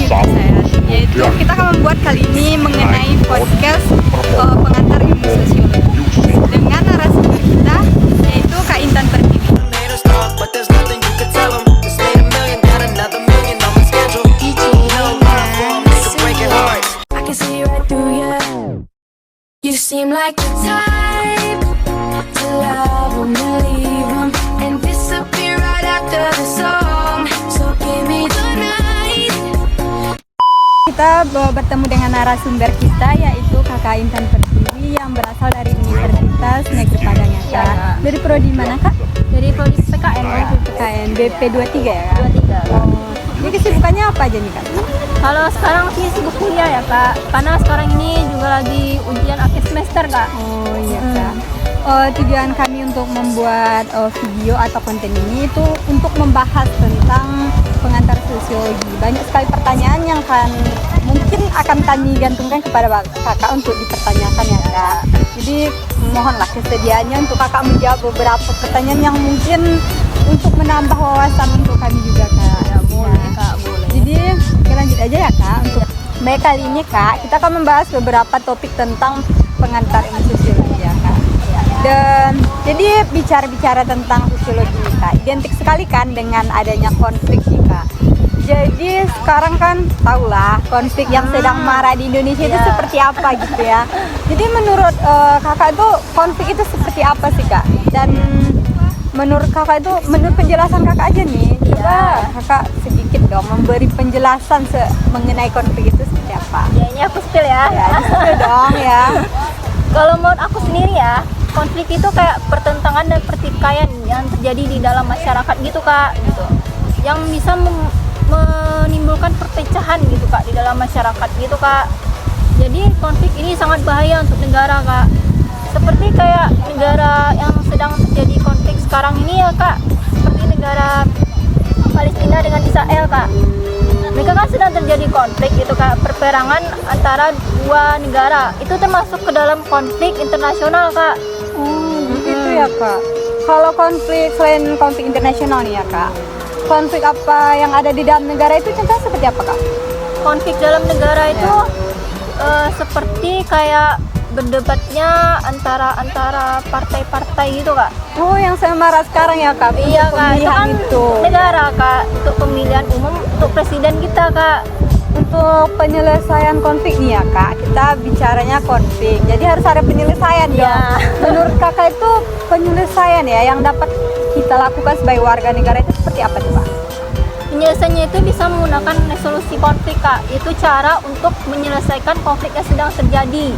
saya, yaitu kita akan membuat kali ini mengenai podcast pengantar ilmu sosiologi dengan narasumber kita yaitu Kak Intan Pertiwi. You seem like the type to love them and leave them and disappear right after the song. So give me the night. Kita bertemu dengan narasumber kita yaitu Kakak Intan Pertiwi yang berasal dari Universitas Negeri Padang ya, Kak. Dari prodi mana, Kak? Dari prodi PKN. PKN BP 23 ya, Kak? 23. Oh. Jadi kesibukannya apa aja nih, Kak? Kalau sekarang sih sibuk kuliah ya, Kak. Karena sekarang ini juga lagi ujian akhir semester, Kak. Oh iya, Kak. Tujuan kami untuk membuat video atau konten ini itu untuk membahas tentang pengantar sosiologi. Banyak sekali pertanyaan yang mungkin akan kami gantungkan kepada kakak untuk dipertanyakan ya, Kak. Jadi mohonlah kesediaannya untuk kakak menjawab beberapa pertanyaan yang mungkin untuk menambah wawasan untuk kami juga, Kak. Ya, boleh, Kak, boleh. Jadi kita lanjut aja ya, Kak. Untuk baik kali ini, Kak, kita akan membahas beberapa topik tentang pengantar ilmu sosiologi ya, Kak. Dan jadi bicara-bicara tentang sosiologi nih, Kak, identik sekali kan dengan adanya konflik nih, Kak. Jadi sekarang kan tahulah konflik yang sedang marak di Indonesia itu seperti apa gitu ya. Jadi menurut kakak itu konflik itu seperti apa sih, Kak? Dan menurut kakak itu, menurut penjelasan kakak aja nih, coba kakak sedikit dong memberi penjelasan mengenai konflik itu seperti apa. Ya, ini aku spill ya. Ya, spill dong ya. Kalau menurut aku sendiri ya, konflik itu kayak pertentangan dan pertikaian yang terjadi di dalam masyarakat gitu, Kak, gitu. Yang bisa menimbulkan perpecahan gitu, Kak, di dalam masyarakat gitu, Kak. Jadi konflik ini sangat bahaya untuk negara, Kak. Seperti kayak negara yang sedang terjadi konflik sekarang ini ya, Kak. Seperti negara Palestina dengan Israel, Kak. Mereka kan sedang terjadi konflik gitu, Kak. Perperangan antara dua negara. Itu termasuk ke dalam konflik internasional, Kak. Begitu ya, Kak. Kalau konflik selain konflik internasional nih ya, Kak, konflik apa yang ada di dalam negara itu contohnya seperti apa, Kak? Konflik dalam negara itu seperti kayak berdebatnya antara partai-partai gitu, Kak. Oh, yang saya marah sekarang ya, Kak. Iya, Kak. Itu kan itu negara, Kak, untuk pemilihan umum untuk presiden kita, Kak. untuk penyelesaian konflik nih ya, Kak. Kita bicaranya konflik. Jadi harus ada penyelesaian dong. Iya. Menurut Kakak itu penyelesaian ya yang dapat kita lakukan sebagai warga negara itu seperti apa tuh, Pak? Penyelesaiannya itu bisa menggunakan resolusi konflik, Kak. Itu cara untuk menyelesaikan konflik yang sedang terjadi.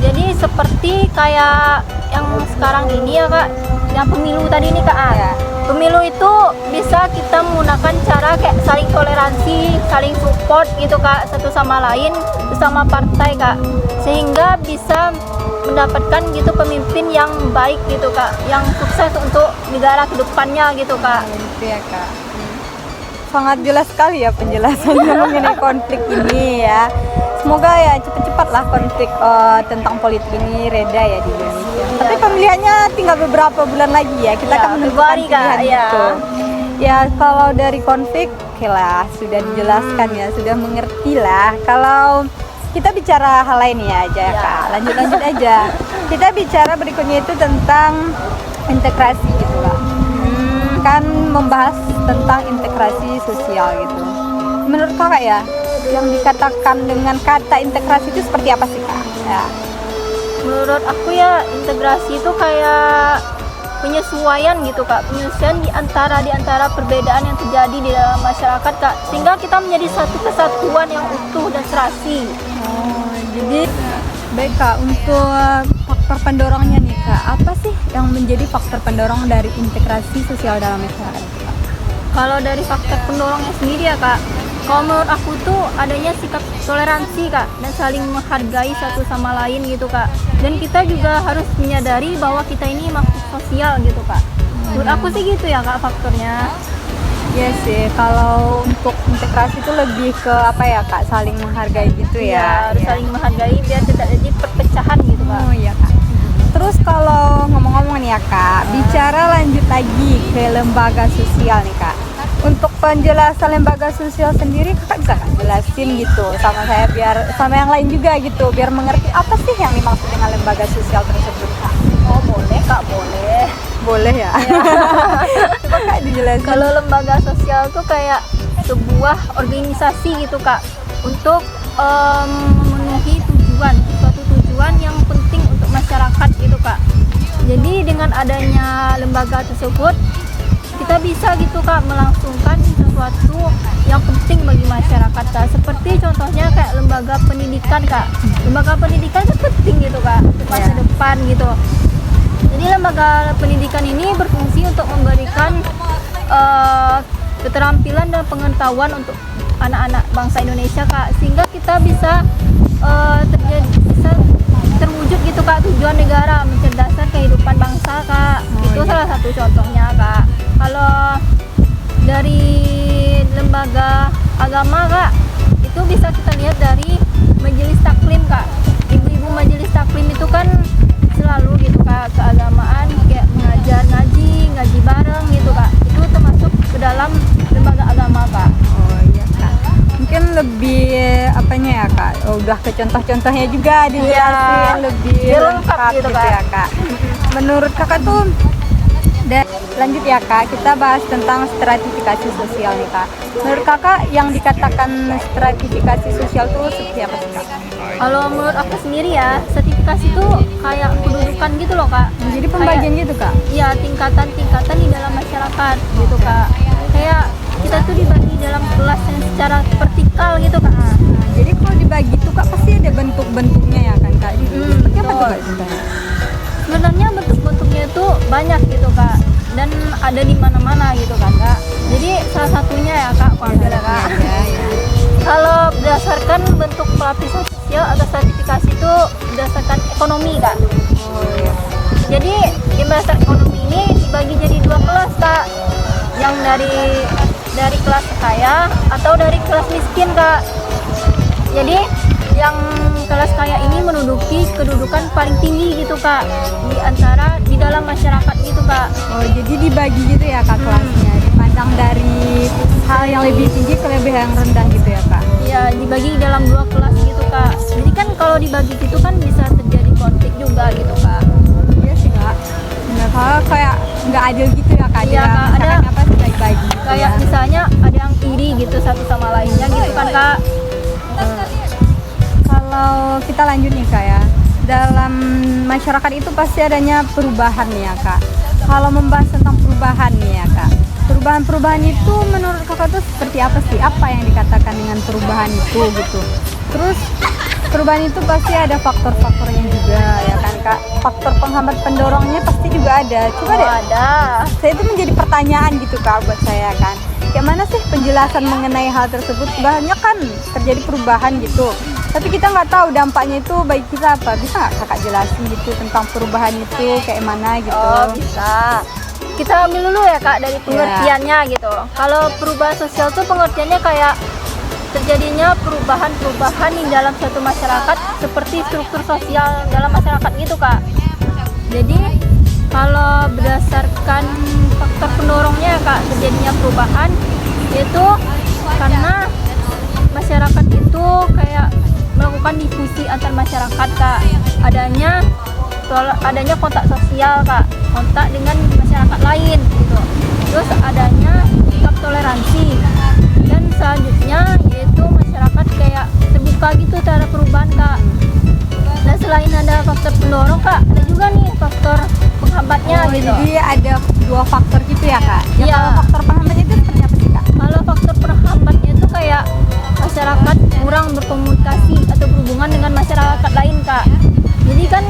Jadi seperti kayak yang sekarang ini ya, Kak, yang pemilu tadi nih, Kak. Ya. Pemilu itu bisa kita menggunakan cara kayak saling toleransi, saling support gitu, Kak, satu sama lain bersama partai, Kak. Sehingga bisa mendapatkan gitu pemimpin yang baik gitu, Kak, yang sukses untuk negara ke depannya gitu, Kak. Gitu ya, Kak. Sangat jelas sekali ya penjelasannya mengenai konflik ini ya. Semoga ya cepat-cepatlah konflik tentang politik ini reda ya di Indonesia. Tapi pemilihannya tinggal beberapa bulan lagi ya. Kita akan menentukan Februari, Kak, pilihan ya. itu. Ya kalau dari konflik, oke lah, sudah dijelaskan ya, sudah mengerti lah. Kalau kita bicara hal lain ya aja ya, Kak. Lanjut aja. Kita bicara berikutnya itu tentang integrasi gitu, Kak. Kan membahas tentang integrasi sosial gitu. Menurut kakak ya, yang dikatakan dengan kata integrasi itu seperti apa sih, Kak? Ya. Menurut aku ya, integrasi itu kayak penyesuaian gitu, Kak. Penyesuaian di antara perbedaan yang terjadi di dalam masyarakat, Kak. Sehingga kita menjadi satu kesatuan yang utuh dan serasi. Oh, jadi baik, Kak, untuk faktor pendorongnya nih, Kak, apa sih yang menjadi faktor pendorong dari integrasi sosial dalam masyarakat itu, Kak? Kalau dari faktor pendorongnya sendiri ya, Kak, kalau menurut aku tuh adanya sikap toleransi, Kak, dan saling menghargai satu sama lain gitu, Kak. Dan kita juga harus menyadari bahwa kita ini makhluk sosial gitu, Kak. Menurut aku sih gitu ya, Kak, faktornya. Iya sih, kalau untuk integrasi itu lebih ke apa ya, Kak, saling menghargai gitu ya. Harus saling menghargai biar tidak terjadi perpecahan gitu, Kak. Oh iya, Kak. Terus kalau ngomong-ngomong nih ya, Kak, bicara lanjut lagi ke lembaga sosial nih, Kak. untuk penjelasan lembaga sosial sendiri kakak bisa nggak jelasin gitu sama saya biar sama yang lain juga gitu biar mengerti apa sih yang dimaksud dengan lembaga sosial tersebut kak? Oh boleh kak, boleh. Boleh ya? Coba kak dijelasin. Kalau lembaga sosial tuh kayak sebuah organisasi gitu kak, untuk memenuhi suatu tujuan yang penting untuk masyarakat gitu kak. Jadi dengan adanya lembaga tersebut kita bisa gitu kak melangsungkan sesuatu yang penting bagi masyarakat kak. Seperti contohnya kayak lembaga pendidikan kak. Lembaga pendidikan itu penting gitu kak untuk masa depan gitu. Jadi lembaga pendidikan ini berfungsi untuk memberikan keterampilan dan pengetahuan untuk anak-anak bangsa Indonesia kak, sehingga kita bisa bisa terwujud gitu kak tujuan negara mencerdaskan kehidupan bangsa kak. Itu salah satu contohnya kak. Kalau dari lembaga agama kak, itu bisa kita lihat dari majelis taklim kak. Ibu-ibu majelis taklim itu kan selalu gitu kak keagamaan kayak mengajar ngaji bareng gitu kak. Itu termasuk ke dalam lembaga agama kak. Oh iya kak. Mungkin lebih apanya ya kak? Oh, udah ke contoh-contohnya juga dijelasin lebih lengkap gitu, gitu ya kak. Menurut kakak tuh lanjut ya kak, kita bahas tentang stratifikasi sosial nih kak. Menurut kakak yang dikatakan stratifikasi sosial itu seperti apa sih kak? Kalau menurut aku sendiri ya, sertifikasi itu kayak kedudukan gitu loh kak. Jadi pembagian gitu kak? Iya, tingkatan-tingkatan di dalam masyarakat gitu kak. Kayak kita tuh dibagi dalam kelas yang secara vertikal gitu kak. Nah, jadi kalau dibagi tuh kak pasti ada bentuk-bentuknya ya kan kak? Seperti apa tuh kak sebenarnya? Sebenarnya bentuk-bentuknya itu banyak gitu kak, dan ada di mana-mana gitu kan kak. Jadi salah satunya ya kak, kak. Kalau berdasarkan bentuk pelapisan sosial atau stratifikasi itu berdasarkan ekonomi kak. Jadi di berdasarkan ekonomi ini dibagi jadi dua kelas kak, yang dari kelas kaya atau dari kelas miskin kak. Jadi yang kelas kaya ini menduduki kedudukan paling tinggi gitu kak di dalam masyarakat gitu kak. Oh jadi dibagi gitu ya kak kelasnya, dipandang dari hal yang lebih tinggi ke lebih yang rendah gitu ya kak? Iya, dibagi dalam dua kelas gitu kak. Jadi kan kalau dibagi gitu kan bisa terjadi konflik juga gitu kak. Iya sih kak, benar kalau kayak nggak adil gitu ya kak? Iya kak, ada apa sih bagi gitu kayak ya? misalnya ada yang iri gitu satu sama lainnya gitu kan kak. Kalau kita lanjut nih kak ya, dalam masyarakat itu pasti adanya perubahan nih ya kak. Kalau membahas tentang perubahan nih ya kak, perubahan-perubahan itu menurut kakak tuh seperti apa sih? Apa yang dikatakan dengan perubahan itu gitu? Terus perubahan itu pasti ada faktor-faktornya juga ya kan kak? Faktor penghambat pendorongnya pasti juga ada. Coba deh, Ada. saya itu menjadi pertanyaan gitu kak buat saya kan. Kayak mana sih penjelasan mengenai hal tersebut? Banyak kan terjadi perubahan gitu, tapi kita nggak tahu dampaknya itu bagi kita apa. Bisa nggak kakak jelasin gitu tentang perubahan itu kayak mana gitu? Oh bisa. Kita ambil dulu ya kak dari pengertiannya gitu. Kalau perubahan sosial tuh pengertiannya kayak terjadinya perubahan-perubahan di dalam suatu masyarakat seperti struktur sosial dalam masyarakat gitu kak. Jadi kalau berdasarkan faktor pendorongnya kak terjadinya perubahan, yaitu karena masyarakat itu kayak melakukan difusi antar masyarakat kak, adanya kontak sosial kak, kontak dengan masyarakat lain gitu. Terus adanya sikap toleransi, dan selanjutnya yaitu masyarakat kayak terbuka gitu terhadap perubahan kak. Dan selain ada faktor pendorong kak, ada juga nih faktor penghambatnya gitu. Jadi ada dua faktor gitu ya kak? Ya, Iya. kalau faktor penghambatnya itu seperti apa sih kak? Kalau faktor penghambatnya itu kayak masyarakat kurang berkomunikasi atau berhubungan dengan masyarakat lain kak. Jadi kan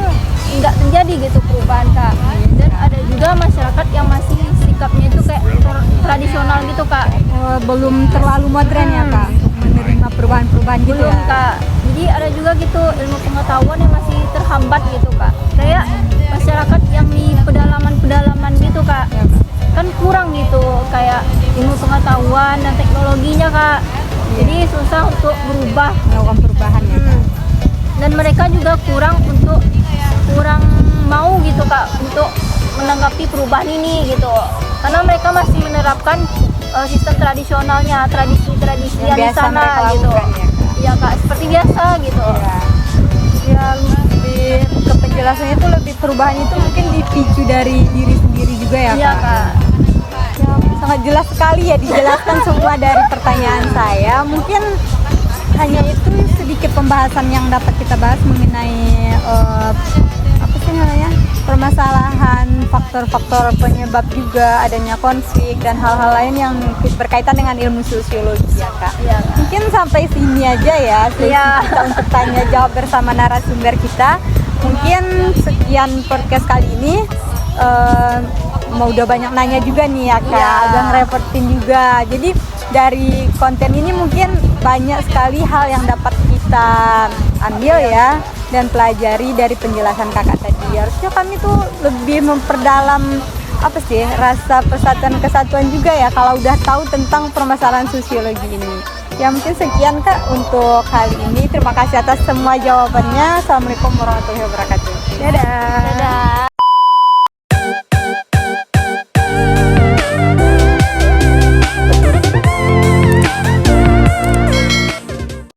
nggak terjadi gitu perubahan kak. Dan ada juga masyarakat yang masih sikapnya itu kayak tradisional gitu kak. Belum terlalu modern ya kak untuk menerima perubahan-perubahan gitu Belum ya? kak. Jadi ada juga gitu ilmu pengetahuan yang masih terhambat gitu kak. Kayak masyarakat yang di pedalaman gitu kak. Kan kurang gitu kayak ilmu pengetahuan dan teknologinya kak. Jadi susah untuk berubah. Melakukan perubahan ya kak? Dan mereka juga kurang mau gitu kak untuk menanggapi perubahan ini gitu. karena mereka masih menerapkan sistem tradisionalnya, tradisi-tradisi yang di biasa sana mereka gitu. lakukan, ya, Kak. Iya Kak, seperti biasa gitu. Ya lebih ke penjelasannya itu lebih perubahan itu mungkin dipicu dari diri sendiri juga ya Iya Kak. Kak. Ya, sangat jelas sekali ya dijelaskan semua dari pertanyaan saya. Mungkin hanya itu sedikit pembahasan yang dapat kita bahas mengenai apa sih namanya, permasalahan, faktor-faktor penyebab juga adanya konflik dan hal-hal lain yang berkaitan dengan ilmu sosiologi ya Kak. Iya, Kak. Mungkin sampai sini aja ya sesi Iya. kita untuk tanya jawab bersama narasumber kita. Mungkin sekian podcast kali ini. Mau udah banyak nanya juga nih ya Kak, Iya. agak ngerepotin juga. Jadi dari konten ini mungkin banyak sekali hal yang dapat kita ambil ya dan pelajari dari penjelasan Kakak tadi. Harusnya kami tuh lebih memperdalam apa sih, rasa persatuan kesatuan juga ya kalau udah tahu tentang permasalahan sosiologi ini. Ya mungkin sekian Kak untuk kali ini. Terima kasih atas semua jawabannya. Assalamualaikum warahmatullahi wabarakatuh. Dadah. Dadah.